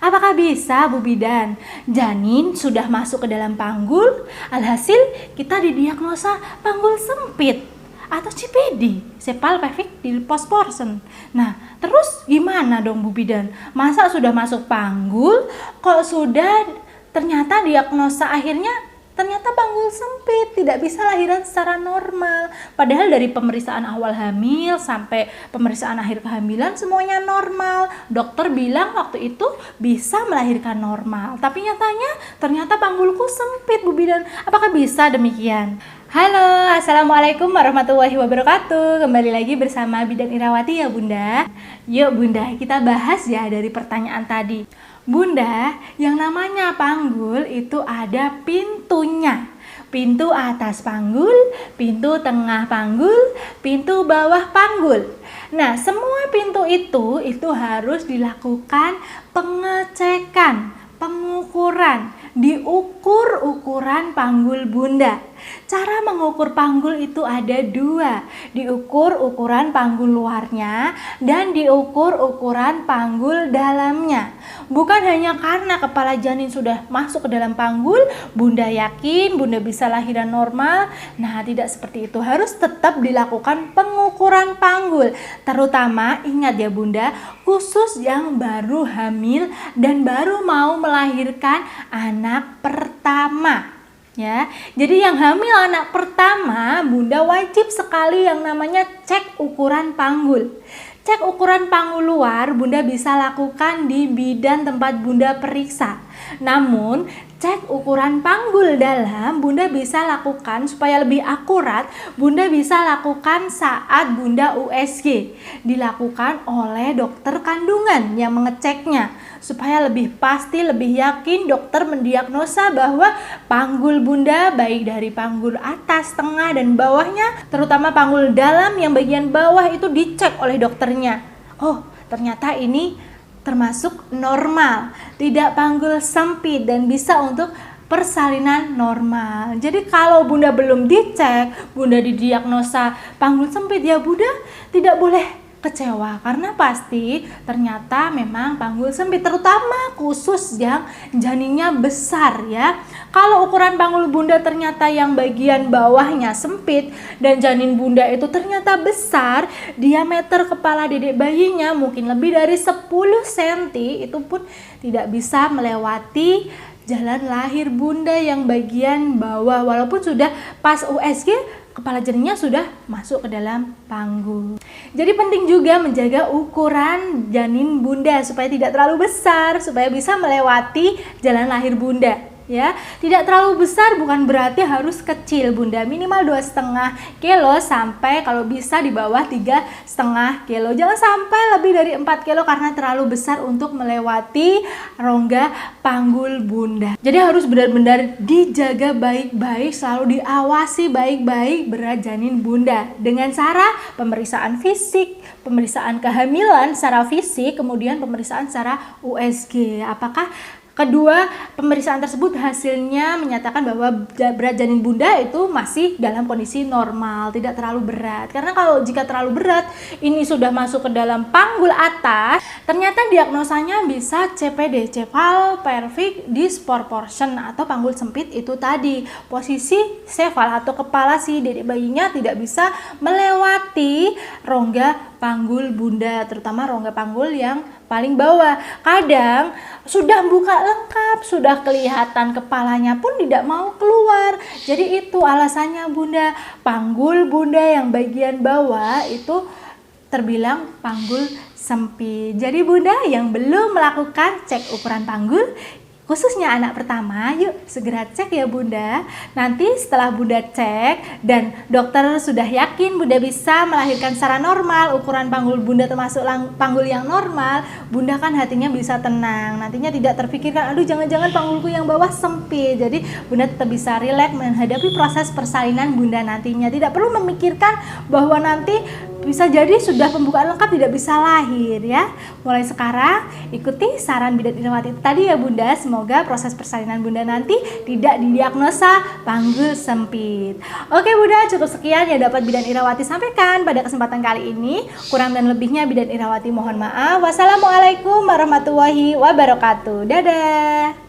Apakah bisa, Bu Bidan? Janin sudah masuk ke dalam panggul, alhasil kita didiagnosa panggul sempit atau CPD, Cephal Pelvic Disproportion. Nah, terus gimana dong Bu Bidan? Masa sudah masuk panggul, kok sudah ternyata diagnosa akhirnya ternyata panggul sempit, tidak bisa lahiran secara normal. Padahal dari pemeriksaan awal hamil sampai pemeriksaan akhir kehamilan semuanya normal. Dokter bilang waktu itu bisa melahirkan normal. Tapi nyatanya ternyata panggulku sempit, Bu Bidan. Apakah bisa demikian? Halo, Assalamualaikum warahmatullahi wabarakatuh. Kembali lagi bersama Bidan Irawati ya Bunda. Yuk Bunda, kita bahas ya dari pertanyaan tadi. Bunda, yang namanya panggul itu ada pintunya. Pintu atas panggul, pintu tengah panggul, pintu bawah panggul. Nah, semua pintu itu harus dilakukan pengecekan, pengukuran, diukur ukuran panggul Bunda. Cara mengukur panggul itu ada dua, diukur ukuran panggul luarnya dan diukur ukuran panggul dalamnya. Bukan hanya karena kepala janin sudah masuk ke dalam panggul, Bunda yakin Bunda bisa lahiran normal. Nah, tidak seperti itu, harus tetap dilakukan pengukuran panggul. Terutama ingat ya Bunda, khusus yang baru hamil dan baru mau melahirkan anak pertama. Ya, jadi yang hamil anak pertama, Bunda wajib sekali yang namanya cek ukuran panggul. Cek ukuran panggul luar Bunda bisa lakukan di bidan tempat Bunda periksa. Namun, cek ukuran panggul dalam Bunda bisa lakukan supaya lebih akurat. Bunda bisa lakukan saat Bunda USG. Dilakukan oleh dokter kandungan yang mengeceknya. Supaya lebih pasti, lebih yakin dokter mendiagnosa bahwa panggul Bunda baik dari panggul atas, tengah, dan bawahnya, terutama panggul dalam yang bagian bawah itu dicek oleh dokternya. Oh, ternyata ini termasuk normal, tidak panggul sempit dan bisa untuk persalinan normal. Jadi kalau Bunda belum dicek, Bunda didiagnosa panggul sempit, ya Bunda tidak boleh kecewa karena pasti ternyata memang panggul sempit, terutama khusus yang janinnya besar ya. Kalau ukuran panggul Bunda ternyata yang bagian bawahnya sempit dan janin Bunda itu ternyata besar, diameter kepala dedek bayinya mungkin lebih dari 10 cm, itu pun tidak bisa melewati jalan lahir Bunda yang bagian bawah, walaupun sudah pas USG kepala janinnya sudah masuk ke dalam panggul. Jadi penting juga menjaga ukuran janin Bunda supaya tidak terlalu besar, supaya bisa melewati jalan lahir Bunda. Ya, tidak terlalu besar bukan berarti harus kecil Bunda, minimal 2,5 kilo sampai kalau bisa di bawah 3,5 kilo. Jangan sampai lebih dari 4 kilo karena terlalu besar untuk melewati rongga panggul Bunda. Jadi harus benar-benar dijaga baik-baik, selalu diawasi baik-baik berat janin Bunda dengan cara pemeriksaan fisik, pemeriksaan kehamilan secara fisik, kemudian pemeriksaan secara USG. Apakah kedua pemeriksaan tersebut hasilnya menyatakan bahwa berat janin Bunda itu masih dalam kondisi normal, tidak terlalu berat. Karena kalau jika terlalu berat, ini sudah masuk ke dalam panggul atas, ternyata diagnosanya bisa CPD, Cephal Pelvic Disproportion atau panggul sempit itu tadi. Posisi cephal atau kepala si dedek bayinya tidak bisa melewati rongga panggul Bunda, terutama rongga panggul yang paling bawah. Kadang sudah buka lengkap, sudah kelihatan kepalanya pun tidak mau keluar. Jadi itu alasannya Bunda, panggul Bunda yang bagian bawah itu terbilang panggul sempit. Jadi Bunda yang belum melakukan cek ukuran panggul, khususnya anak pertama, yuk segera cek ya Bunda. Nanti setelah Bunda cek dan dokter sudah yakin Bunda bisa melahirkan secara normal, ukuran panggul Bunda termasuk panggul yang normal, Bunda kan hatinya bisa tenang. Nantinya tidak terpikirkan, aduh jangan-jangan panggulku yang bawah sempit. Jadi Bunda tetap bisa rileks menghadapi proses persalinan Bunda nantinya. Tidak perlu memikirkan bahwa nanti bisa jadi sudah pembukaan lengkap tidak bisa lahir ya. Mulai sekarang ikuti saran bidan Irawati tadi ya Bunda. Semoga proses persalinan Bunda nanti tidak didiagnosa panggul sempit. Oke Bunda, cukup sekian yang dapat bidan Irawati sampaikan pada kesempatan kali ini. Kurang dan lebihnya bidan Irawati mohon maaf. Wassalamualaikum warahmatullahi wabarakatuh. Dadah.